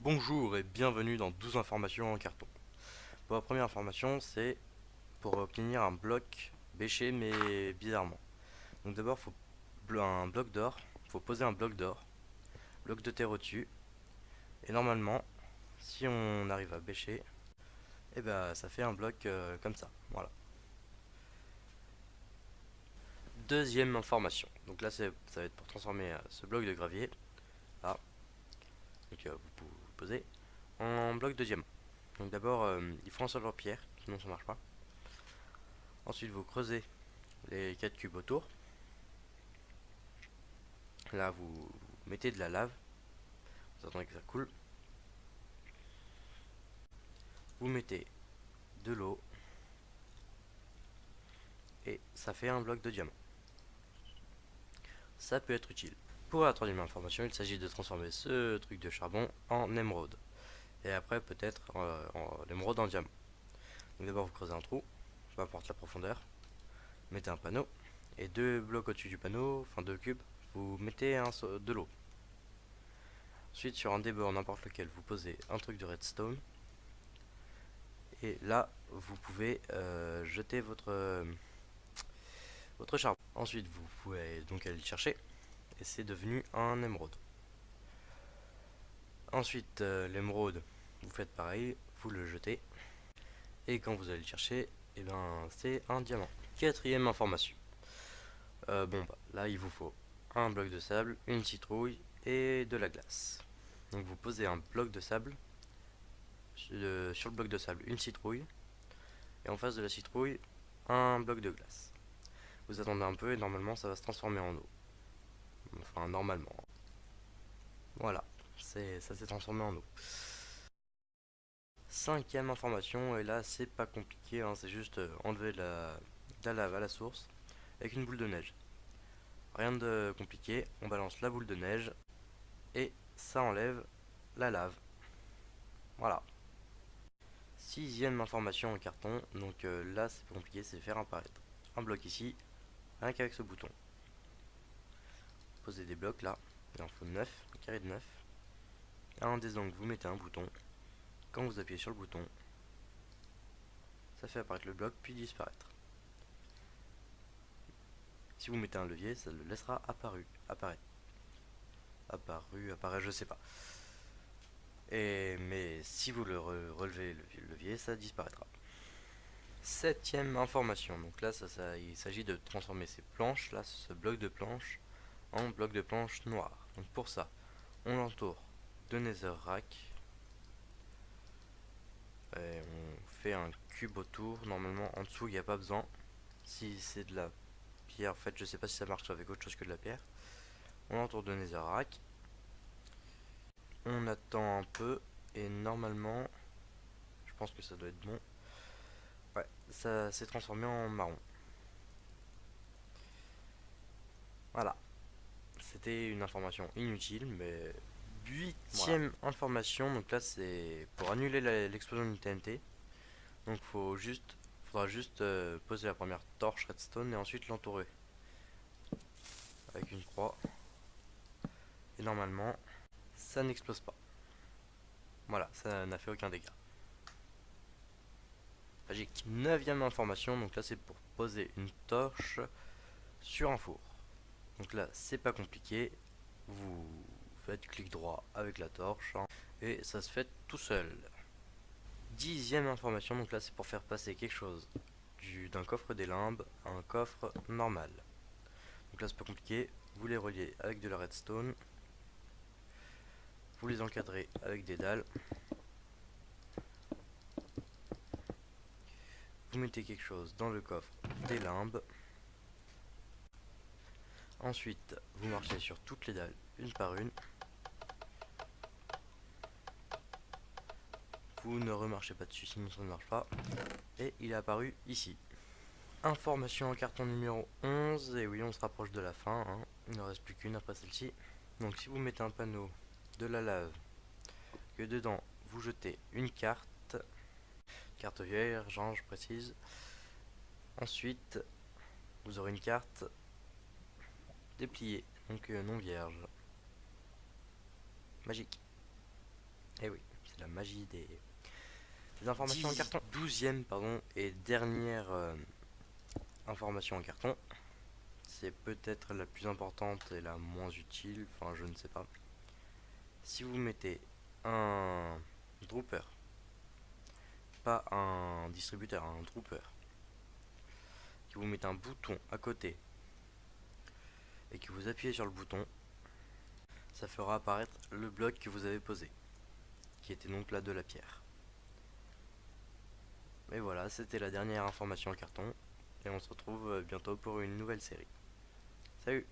Bonjour et bienvenue dans 12 informations en carton. Pour la première information, c'est pour obtenir un bloc bêché mais bizarrement. Donc d'abord, il faut un bloc d'or, il faut poser un bloc de terre au-dessus, et normalement, si on arrive à bêcher, et ben ça fait un bloc comme ça. Voilà. Deuxième information. Donc là, ça va être pour transformer ce bloc de gravier, là, donc vous posez, en bloc de diamant. Donc d'abord, il faut un seul en pierre, sinon ça marche pas. Ensuite, vous creusez les 4 cubes autour. Là, vous mettez de la lave. Vous attendez que ça coule. Vous mettez de l'eau. Et ça fait un bloc de diamant. Ça peut être utile. Pour la troisième information, il s'agit de transformer ce truc de charbon en émeraude. Et après, peut-être en émeraude en diamant. Donc d'abord, vous creusez un trou. Peu importe la profondeur. Mettez un panneau. Et deux blocs au-dessus du panneau, enfin deux cubes, vous mettez de l'eau. Ensuite, sur un débord n'importe lequel, vous posez un truc de redstone. Et là, vous pouvez jeter votre charbon. Ensuite, vous pouvez donc aller le chercher. Et c'est devenu un émeraude. Ensuite, l'émeraude, vous faites pareil, vous le jetez. Et quand vous allez le chercher, et ben, c'est un diamant. Quatrième information. Là, il vous faut un bloc de sable, une citrouille et de la glace. Donc vous posez un bloc de sable, sur le bloc de sable une citrouille, et en face de la citrouille, un bloc de glace. Vous attendez un peu et normalement ça va se transformer en eau. Enfin, normalement. Voilà, ça s'est transformé en eau. Cinquième information, et là c'est pas compliqué, hein, c'est juste enlever de la lave à la source avec une boule de neige. Rien de compliqué, on balance la boule de neige et ça enlève la lave. Voilà. Sixième information en carton, donc là c'est pas compliqué, c'est faire apparaître un bloc ici, rien qu'avec ce bouton. Posez des blocs là, il en faut 9, un carré de 9. À un des angles, vous mettez un bouton. Quand vous appuyez sur le bouton, ça fait apparaître le bloc puis disparaître. Si vous mettez un levier, ça le laissera apparaître. Apparaît, je sais pas. Mais si vous le relevez le levier, ça disparaîtra. Septième information, donc là il s'agit de transformer ces planches, là ce bloc de planche, en bloc de planche noir. Donc pour ça, on l'entoure de netherrack. Et on fait un cube autour, normalement en dessous il n'y a pas besoin. Si c'est de la pierre, en fait je sais pas si ça marche avec autre chose que de la pierre. On l'entoure de netherrack. On attend un peu et normalement, je pense que ça doit être bon. Ouais, ça s'est transformé en marron. Voilà, c'était une information inutile, mais huitième information. Donc là, c'est pour annuler l'explosion d'une TNT. Donc faudra juste poser la première torche redstone et ensuite l'entourer avec une croix. Et normalement, ça n'explose pas. Voilà, ça n'a fait aucun dégât. Magique. Neuvième information. Donc là, c'est pour poser une torche sur un four. Donc là, c'est pas compliqué. Vous faites clic droit avec la torche, hein, et ça se fait tout seul. Dixième information, donc là c'est pour faire passer quelque chose d'un coffre des limbes à un coffre normal. Donc là c'est pas compliqué, vous les reliez avec de la redstone, vous les encadrez avec des dalles, vous mettez quelque chose dans le coffre des limbes, ensuite vous marchez sur toutes les dalles une par une, vous ne remarchez pas dessus sinon ça ne marche pas, et il est apparu ici. Information en carton numéro 11, et oui on se rapproche de la fin, hein. Il ne reste plus qu'une après celle-ci. Donc si vous mettez un panneau, de la lave, que dedans vous jetez une carte vierge, hein, je précise. Ensuite vous aurez une carte dépliée, donc non vierge. Magique. Et oui, c'est la magie des informations en carton. 12e, pardon, et dernière information en carton. C'est peut-être la plus importante et la moins utile, enfin je ne sais pas. Si vous mettez un dropper, pas un distributeur, un dropper, que vous mettez un bouton à côté et que vous appuyez sur le bouton, ça fera apparaître le bloc que vous avez posé, qui était donc là de la pierre. Et voilà, c'était la dernière information en carton, et on se retrouve bientôt pour une nouvelle série. Salut!